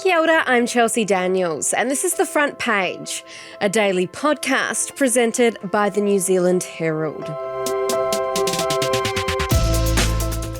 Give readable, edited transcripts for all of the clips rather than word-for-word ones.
Kia ora, I'm Chelsea Daniels, and this is The Front Page, a daily podcast presented by the New Zealand Herald.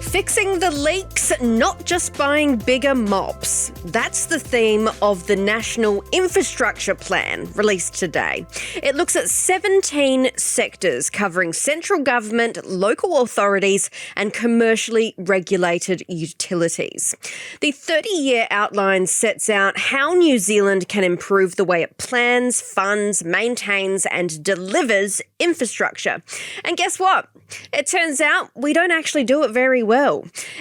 Fixing the leaks, not just buying bigger mops. That's the theme of the National Infrastructure Plan released today. It looks at 17 sectors covering central government, local authorities and commercially regulated utilities. The 30-year outline sets out how New Zealand can improve the way it plans, funds, maintains and delivers infrastructure. And guess what? It turns out we don't actually do it very well.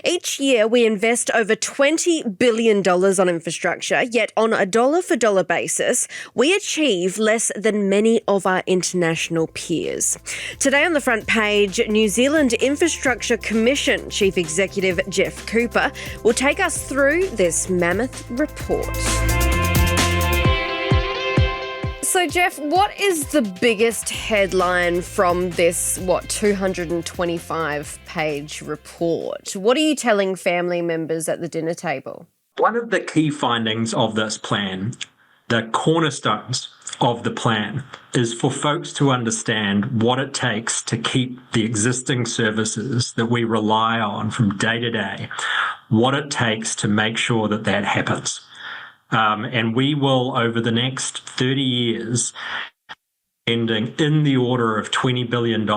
Each year we invest over $20 billion on infrastructure, yet on a dollar-for-dollar basis, we achieve less than many of our international peers. Today on The Front Page, New Zealand Infrastructure Commission Chief Executive Geoff Cooper will take us through this mammoth report. So, Geoff, what is the biggest headline from this, 225-page report? What are you telling family members at the dinner table? One of the key findings of this plan, the cornerstones of the plan, is for folks to understand what it takes to keep the existing services that we rely on from day to day, what it takes to make sure that that happens. And we will, over the next 30 years, spending in the order of $20 billion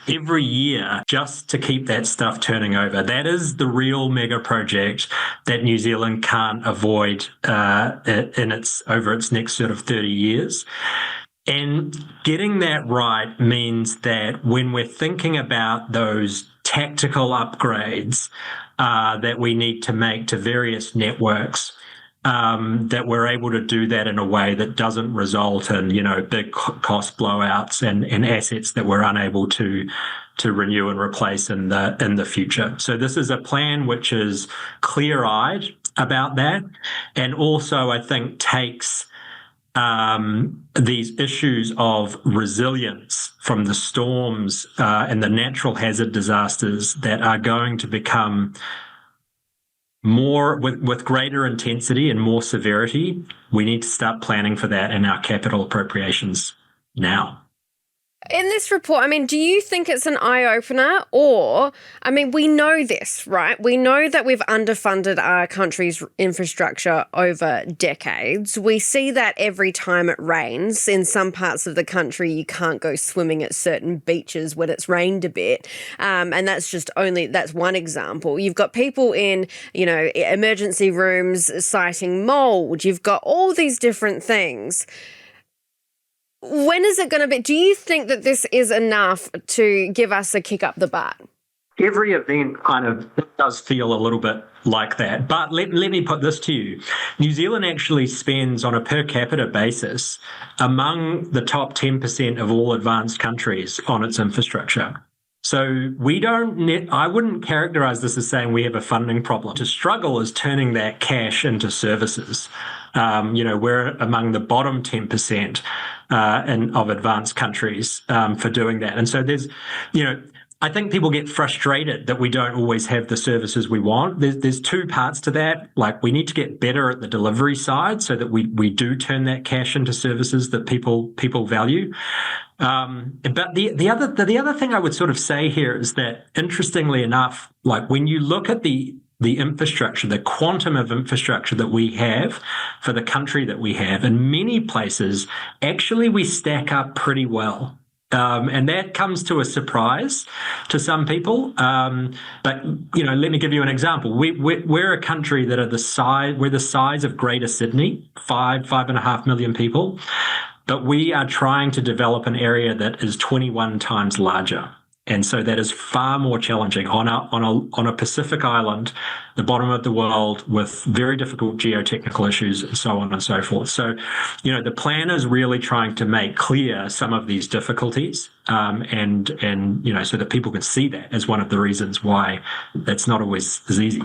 every year just to keep that stuff turning over. That is the real mega project that New Zealand can't avoid over its next sort of 30 years. And getting that right means that when we're thinking about those tactical upgrades that we need to make to various networks, that we're able to do that in a way that doesn't result in, big cost blowouts and assets that we're unable to renew and replace in the future. So this is a plan which is clear-eyed about that, and also I think takes these issues of resilience from the storms and the natural hazard disasters that are going to become more with greater intensity and more severity. We need to start planning for that in our capital appropriations now. In this report, do you think it's an eye-opener or, we know this, right? We know that we've underfunded our country's infrastructure over decades. We see that every time it rains. In some parts of the country, you can't go swimming at certain beaches when it's rained a bit. And that's one example. You've got people in, emergency rooms citing mold. You've got all these different things. When is it going to be? Do you think that this is enough to give us a kick up the butt? Every event kind of does feel a little bit like that. But let me put this to you. New Zealand actually spends on a per capita basis among the top 10% of all advanced countries on its infrastructure. So I wouldn't characterize this as saying we have a funding problem. To struggle is turning that cash into services. We're among the bottom 10% of advanced countries for doing that. And so I think people get frustrated that we don't always have the services we want. There's two parts to that. Like, we need to get better at the delivery side so that we do turn that cash into services that people value. But the other thing I would sort of say here is that, interestingly enough, like when you look at the infrastructure, the quantum of infrastructure that we have for the country that we have, in many places, actually we stack up pretty well. And that comes to a surprise to some people. But let me give you an example. We're a country that we're the size of Greater Sydney, 5.5 million people. But we are trying to develop an area that is 21 times larger. And so that is far more challenging on a Pacific island, the bottom of the world, with very difficult geotechnical issues and so on and so forth. So, the plan is really trying to make clear some of these difficulties, and so that people can see that as one of the reasons why that's not always as easy.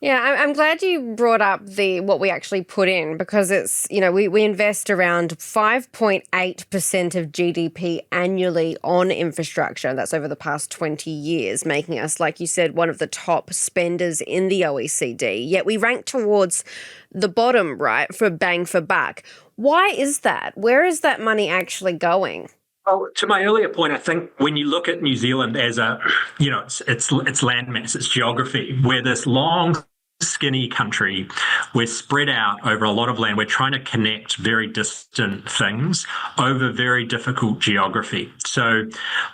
Yeah, I'm glad you brought up the what we actually put in, because it's, we invest around 5.8% of GDP annually on infrastructure. That's over the past 20 years, making us, like you said, one of the top spenders in the OECD. Yet we rank towards the bottom, right, for bang for buck. Why is that? Where is that money actually going? Well, to my earlier point, I think when you look at New Zealand as a, it's landmass, it's geography. We're this long, skinny country. We're spread out over a lot of land. We're trying to connect very distant things over very difficult geography. So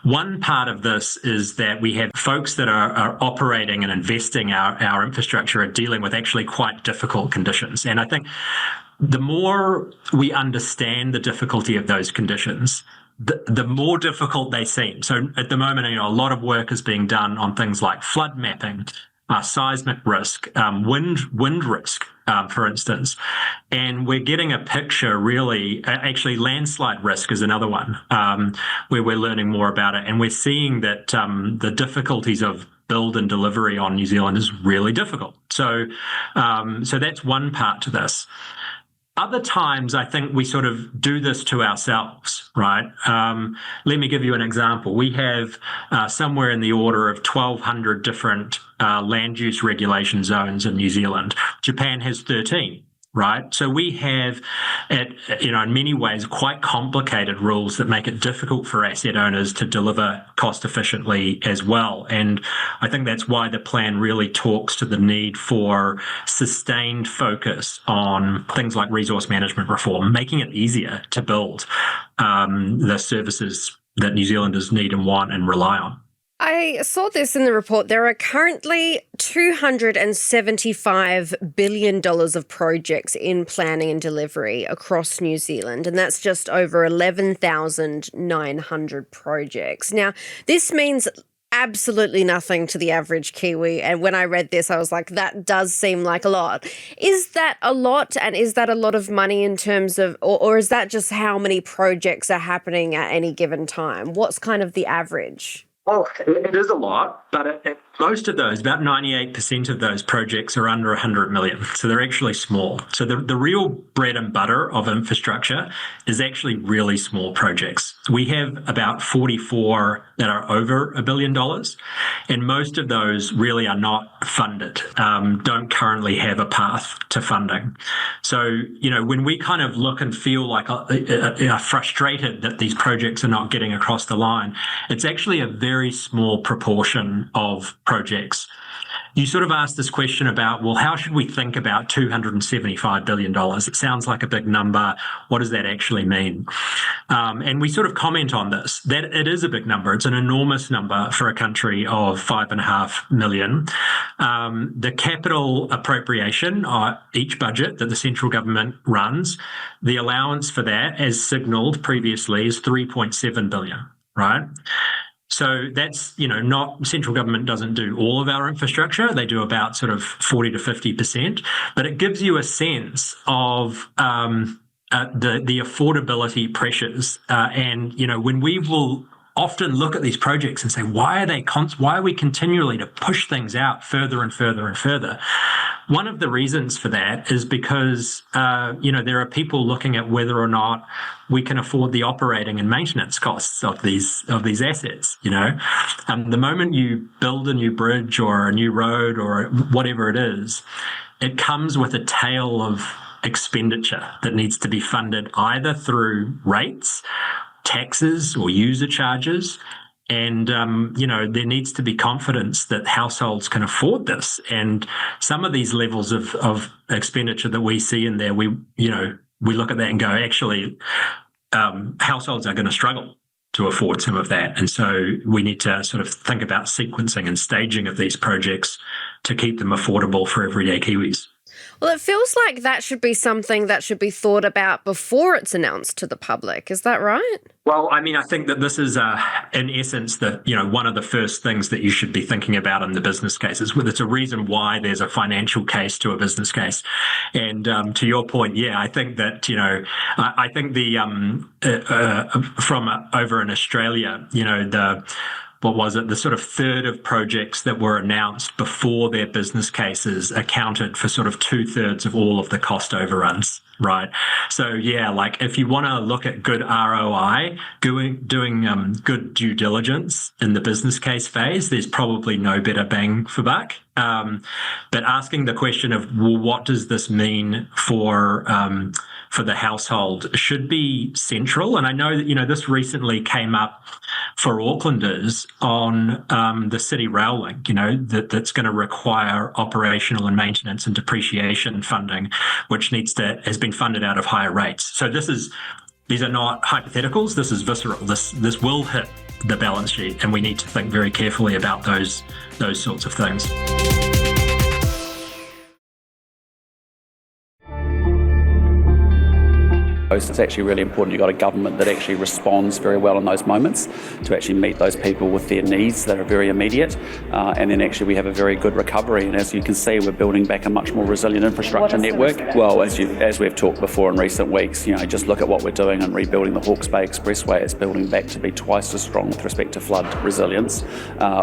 one part of this is that we have folks that are operating and investing our infrastructure are dealing with actually quite difficult conditions. And I think the more we understand the difficulty of those conditions, the more difficult they seem. So at the moment, a lot of work is being done on things like flood mapping, seismic risk, wind risk, for instance. And we're getting a picture really, actually landslide risk is another one, where we're learning more about it. And we're seeing that the difficulties of build and delivery on New Zealand is really difficult. So that's one part to this. Other times, I think we sort of do this to ourselves, right? Let me give you an example. We have somewhere in the order of 1,200 different land use regulation zones in New Zealand. Japan has 13. Right. So we have, in many ways, quite complicated rules that make it difficult for asset owners to deliver cost efficiently as well. And I think that's why the plan really talks to the need for sustained focus on things like resource management reform, making it easier to build the services that New Zealanders need and want and rely on. I saw this in the report. There are currently $275 billion of projects in planning and delivery across New Zealand, and that's just over 11,900 projects. Now, this means absolutely nothing to the average Kiwi. And when I read this, I was like, that does seem like a lot. Is that a lot? And is that a lot of money in terms of, or is that just how many projects are happening at any given time? What's kind of the average? Oh, it is a lot, but most of those, about 98% of those projects are under 100 million. So they're actually small. So the real bread and butter of infrastructure is actually really small projects. We have about 44 that are over $1 billion, and most of those really are not funded, don't currently have a path to funding. So, when we kind of look and feel like are frustrated that these projects are not getting across the line, it's actually a very small proportion of projects. You sort of asked this question about, well, how should we think about $275 billion? It sounds like a big number. What does that actually mean? And we sort of comment on this, that it is a big number. It's an enormous number for a country of 5.5 million. The capital appropriation, each budget that the central government runs, the allowance for that, as signalled previously, is 3.7 billion, right? So that's, not central government doesn't do all of our infrastructure. They do about sort of 40 to 50%, but it gives you a sense of the affordability pressures. And, when we will often look at these projects and say, why are we continually to push things out further and further and further? One of the reasons for that is because, there are people looking at whether or not we can afford the operating and maintenance costs of these assets. The moment you build a new bridge or a new road or whatever it is, it comes with a tail of expenditure that needs to be funded either through rates, taxes, or user charges. And, there needs to be confidence that households can afford this. And some of these levels of expenditure that we see in there, we look at that and go, actually, households are going to struggle to afford some of that. And so we need to sort of think about sequencing and staging of these projects to keep them affordable for everyday Kiwis. Well, it feels like that should be something that should be thought about before it's announced to the public. Is that right? Well, I think that this is, in essence, one of the first things that you should be thinking about in the business cases. It's a reason why there's a financial case to a business case. And to your point, yeah, I think that, I think from over in Australia, what was it, the sort of third of projects that were announced before their business cases accounted for sort of 2/3 of all of the cost overruns, right? So yeah, like if you want to look at good ROI, doing good due diligence in the business case phase, there's probably no better bang for buck. But asking the question of, well, what does this mean for the household should be central. And I know that, this recently came up for Aucklanders on the city rail link, that's going to require operational and maintenance and depreciation funding, which has been funded out of higher rates. So these are not hypotheticals. This is visceral. This will hit the balance sheet, and we need to think very carefully about those sorts of things. It's actually really important you've got a government that actually responds very well in those moments to actually meet those people with their needs that are very immediate, and then actually we have a very good recovery, and as you can see we're building back a much more resilient infrastructure network. Well, as we've talked before in recent weeks, just look at what we're doing and rebuilding the Hawke's Bay Expressway. It's building back to be twice as strong with respect to flood resilience.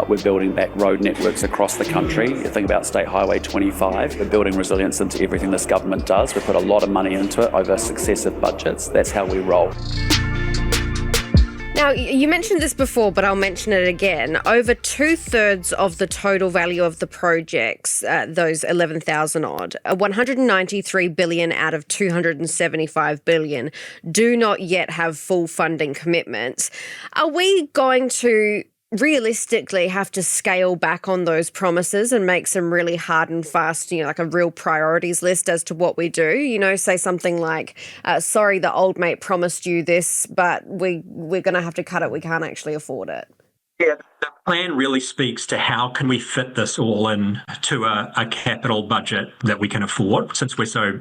We're building back road networks across the country. You think about State Highway 25, we're building resilience into everything this government does. We put a lot of money into it over successive budgets. That's how we roll. Now, you mentioned this before, but I'll mention it again. Over 2/3 of the total value of the projects, those 11,000 odd, 193 billion out of 275 billion, do not yet have full funding commitments. Are we going to realistically have to scale back on those promises and make some really hard and fast, like a real priorities list as to what we do? Say something like, sorry, the old mate promised you this, but we're going to have to cut it. We can't actually afford it. Yeah, the plan really speaks to how can we fit this all in to a capital budget that we can afford, since we're so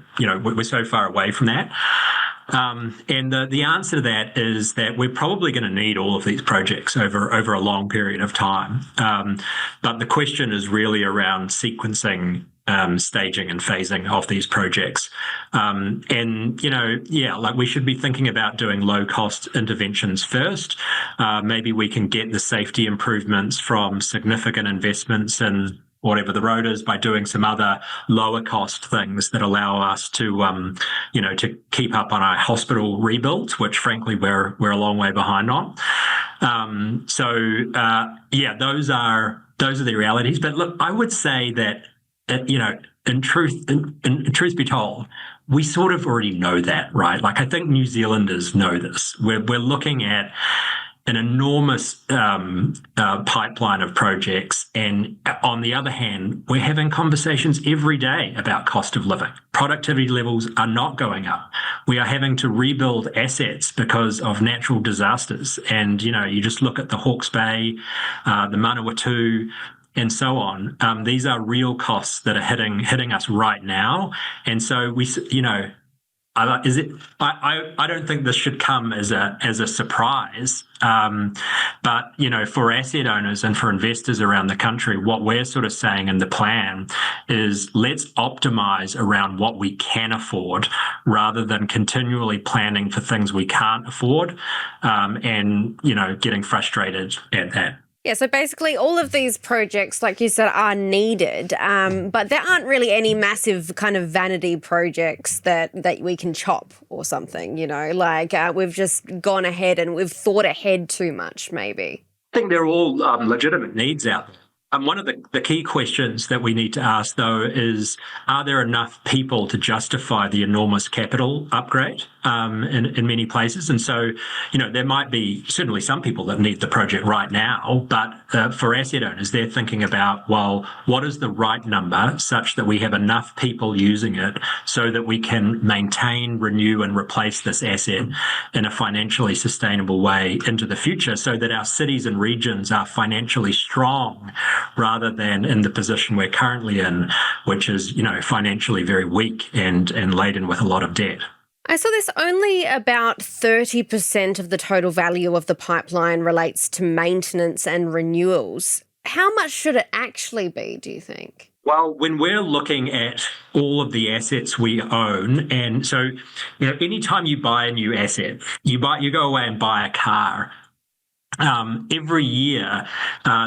far away from that. And the answer to that is that we're probably going to need all of these projects over a long period of time. But the question is really around sequencing, staging and phasing of these projects. We should be thinking about doing low cost interventions first. Maybe we can get the safety improvements from significant investments in whatever the road is by doing some other lower cost things that allow us to keep up on our hospital rebuilds, which frankly we're a long way behind on. Those are the realities. But look, I would say that in truth be told, we sort of already know that, right? Like I think New Zealanders know this. We're looking at an enormous pipeline of projects. And on the other hand, we're having conversations every day about cost of living. Productivity levels are not going up. We are having to rebuild assets because of natural disasters. And, you just look at the Hawke's Bay, the Manawatu, and so on. These are real costs that are hitting us right now. And so I don't think this should come as a surprise. But for asset owners and for investors around the country, what we're sort of saying in the plan is let's optimize around what we can afford rather than continually planning for things we can't afford, and getting frustrated at that. Yeah, so basically all of these projects, like you said, are needed, but there aren't really any massive kind of vanity projects that we can chop or something, we've just gone ahead and we've thought ahead too much, maybe. I think they're all legitimate needs out there. One of the key questions that we need to ask, though, is are there enough people to justify the enormous capital upgrade in many places? And so, there might be certainly some people that need the project right now, but for asset owners, they're thinking about, well, what is the right number such that we have enough people using it so that we can maintain, renew and replace this asset in a financially sustainable way into the future so that our cities and regions are financially strong rather than in the position we're currently in, which is, financially very weak and laden with a lot of debt. I saw this only about 30% of the total value of the pipeline relates to maintenance and renewals. How much should it actually be, do you think? Well, when we're looking at all of the assets we own, and so, anytime you buy a new asset, you go away and buy a car, every year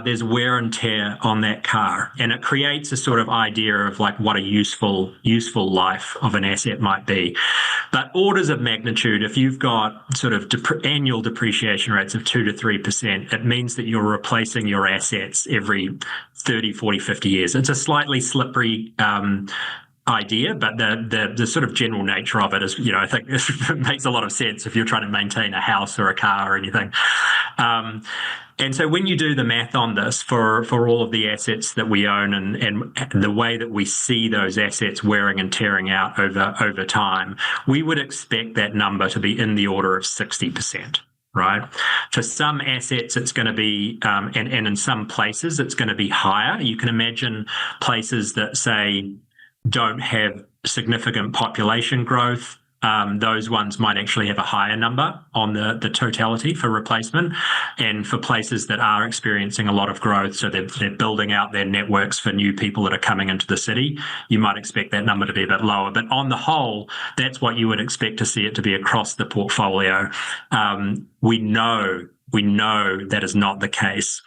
there's wear and tear on that car, and it creates a sort of idea of like what a useful life of an asset might be. But orders of magnitude, if you've got sort of annual depreciation rates of 2 to 3%, it means that you're replacing your assets every 30, 40, 50 years. It's a slightly slippery idea, but the sort of general nature of it is, I think it makes a lot of sense if you're trying to maintain a house or a car or anything. And so when you do the math on this for all of the assets that we own and the way that we see those assets wearing and tearing out over time, we would expect that number to be in the order of 60%. Right. For some assets, it's going to be, and in some places, it's going to be higher. You can imagine places that, say, don't have significant population growth. Those ones might actually have a higher number on the totality for replacement. And for places that are experiencing a lot of growth, so they're building out their networks for new people that are coming into the city, you might expect that number to be a bit lower. But on the whole, that's what you would expect to see it to be across the portfolio. We know that is not the case.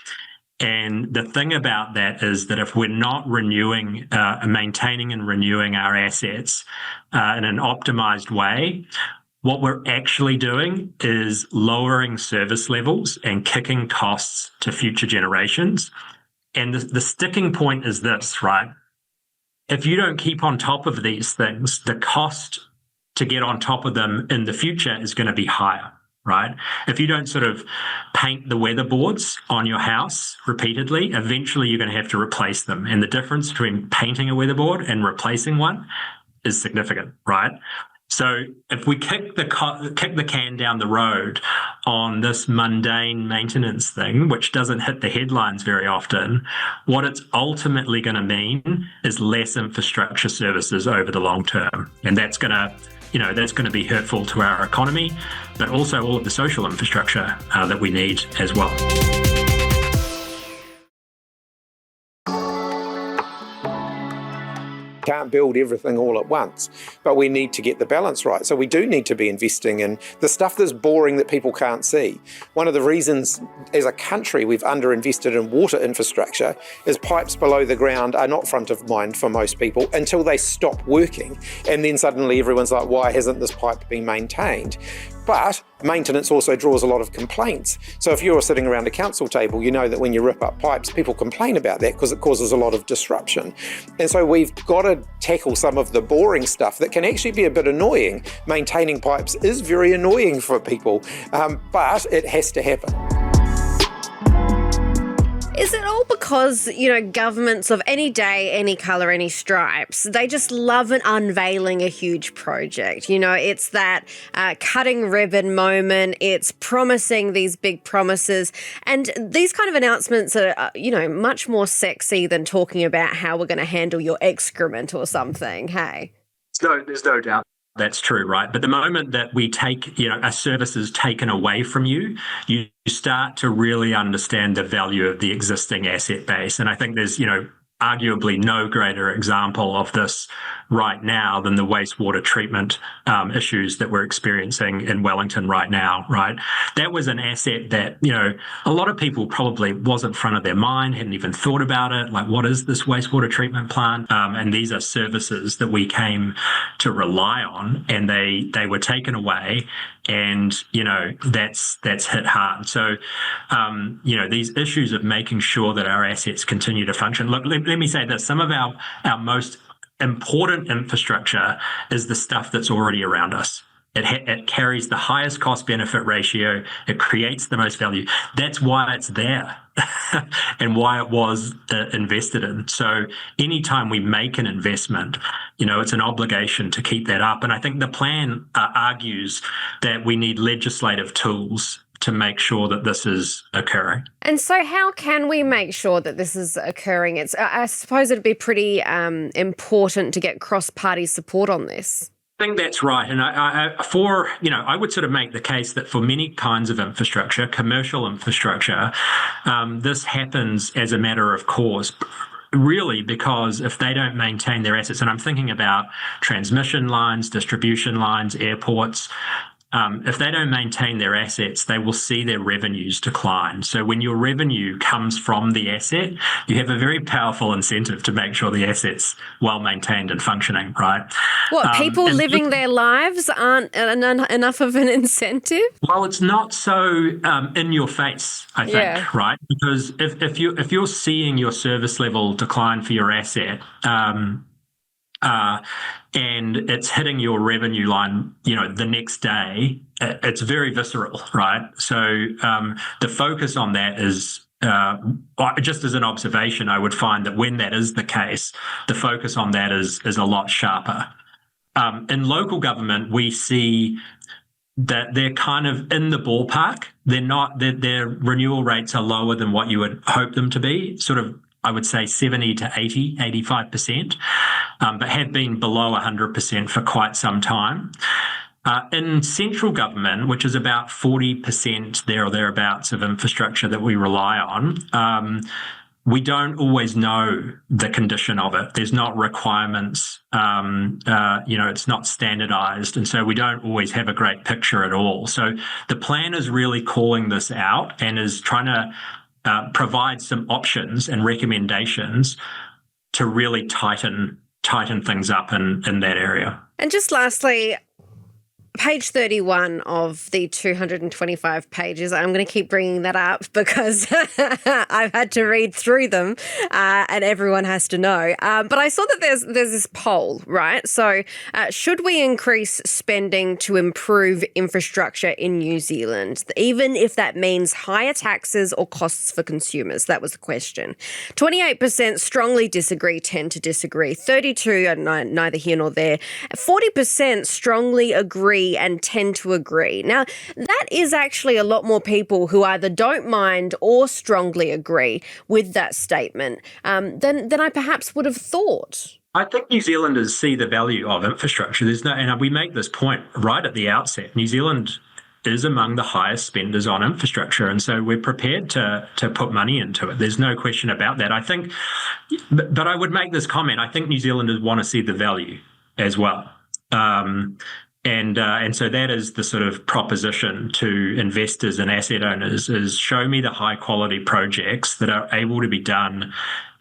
And the thing about that is that if we're not maintaining and renewing our assets in an optimized way, what we're actually doing is lowering service levels and kicking costs to future generations. And the sticking point is this, right? If you don't keep on top of these things, the cost to get on top of them in the future is going to be higher. Right? If you don't sort of paint the weatherboards on your house repeatedly, eventually you're going to have to replace them. And the difference between painting a weatherboard and replacing one is significant, right? So if we kick the can down the road on this mundane maintenance thing, which doesn't hit the headlines very often, what it's ultimately going to mean is less infrastructure services over the long term. And that's going to be hurtful to our economy, but also all of the social infrastructure that we need as well. Can't build everything all at once, but we need to get the balance right. So we do need to be investing in the stuff that's boring that people can't see. One of the reasons as a country we've underinvested in water infrastructure is pipes below the ground are not front of mind for most people until they stop working. And then suddenly everyone's like, why hasn't this pipe been maintained? But maintenance also draws a lot of complaints. So if you're sitting around a council table, you know that when you rip up pipes, people complain about that because it causes a lot of disruption. And so we've got to tackle some of the boring stuff that can actually be a bit annoying. Maintaining pipes is very annoying for people, but it has to happen. Is it all because, governments of any day, any colour, any stripes, they just love unveiling a huge project? It's that cutting ribbon moment. It's promising these big promises. And these kind of announcements are, much more sexy than talking about how we're going to handle your excrement or something, hey? So there's no doubt. That's true, right? But the moment that we take, a service is taken away from you, you start to really understand the value of the existing asset base. And I think there's, arguably no greater example of this right now than the wastewater treatment issues that we're experiencing in Wellington right now, right? That was an asset that, a lot of people probably wasn't front of their mind, hadn't even thought about it. Like, what is this wastewater treatment plant? And these are services that we came to rely on, and they were taken away. And, that's hit hard. So, these issues of making sure that our assets continue to function. Look, let me say this. Some of our most important infrastructure is the stuff that's already around us. It carries the highest cost-benefit ratio. It creates the most value. That's why it's there and why it was invested in. So anytime we make an investment, it's an obligation to keep that up. And I think the plan argues that we need legislative tools to make sure that this is occurring. And so how can we make sure that this is occurring? I suppose it'd be pretty important to get cross-party support on this. I think that's right. And I would sort of make the case that for many kinds of infrastructure, commercial infrastructure, this happens as a matter of course, really, because if they don't maintain their assets, and I'm thinking about transmission lines, distribution lines, airports, if they don't maintain their assets, they will see their revenues decline. So when your revenue comes from the asset, you have a very powerful incentive to make sure the asset's well maintained and functioning, right? What, people living their lives aren't enough of an incentive? Well, it's not so in your face, I think, right? Because if you're seeing your service level decline for your asset, and it's hitting your revenue line, the next day, it's very visceral, right? So the focus on that is, just as an observation, I would find that when that is the case, the focus on that is a lot sharper. In local government, we see that they're kind of in the ballpark. They're not, their renewal rates are lower than what you would hope them to be, sort of, I would say 70 to 80, 85%, but have been below 100% for quite some time. In central government, which is about 40% there or thereabouts of infrastructure that we rely on, we don't always know the condition of it. There's not requirements, it's not standardized. And so we don't always have a great picture at all. So the plan is really calling this out and is trying to provide some options and recommendations to really tighten things up in that area. And just lastly, page 31 of the 225 pages, I'm going to keep bringing that up because I've had to read through them and everyone has to know. But I saw that there's this poll, right? So should we increase spending to improve infrastructure in New Zealand, even if that means higher taxes or costs for consumers? That was the question. 28% strongly disagree, tend to disagree. 32% are neither here nor there. 40% strongly agree and tend to agree. Now, that is actually a lot more people who either don't mind or strongly agree with that statement than I perhaps would have thought. I think New Zealanders see the value of infrastructure. And we make this point right at the outset. New Zealand is among the highest spenders on infrastructure, and so we're prepared to put money into it. There's no question about that. I think, but I would make this comment. I think New Zealanders want to see the value as well. And so that is the sort of proposition to investors and asset owners is show me the high quality projects that are able to be done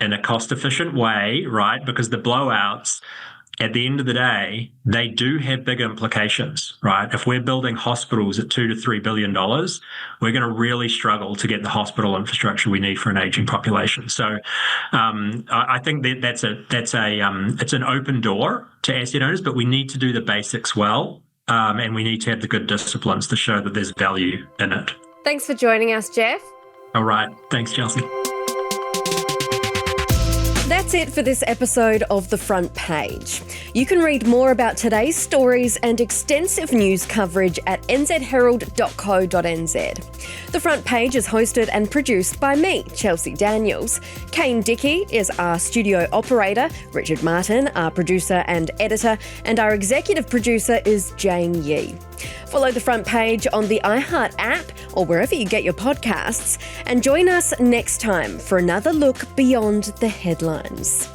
in a cost efficient way, right? Because the blowouts, at the end of the day, they do have big implications, right? If we're building hospitals at $2 to $3 billion, we're going to really struggle to get the hospital infrastructure we need for an aging population. So I think that it's an open door to asset owners, but we need to do the basics well, and we need to have the good disciplines to show that there's value in it. Thanks for joining us, Geoff. All right. Thanks, Chelsea. That's it for this episode of The Front Page. You can read more about today's stories and extensive news coverage at nzherald.co.nz. The Front Page is hosted and produced by me, Chelsea Daniels. Kane Dickey is our studio operator, Richard Martin, our producer and editor, and our executive producer is Jane Yee. Follow The Front Page on the iHeart app or wherever you get your podcasts, and join us next time for another look beyond the headlines.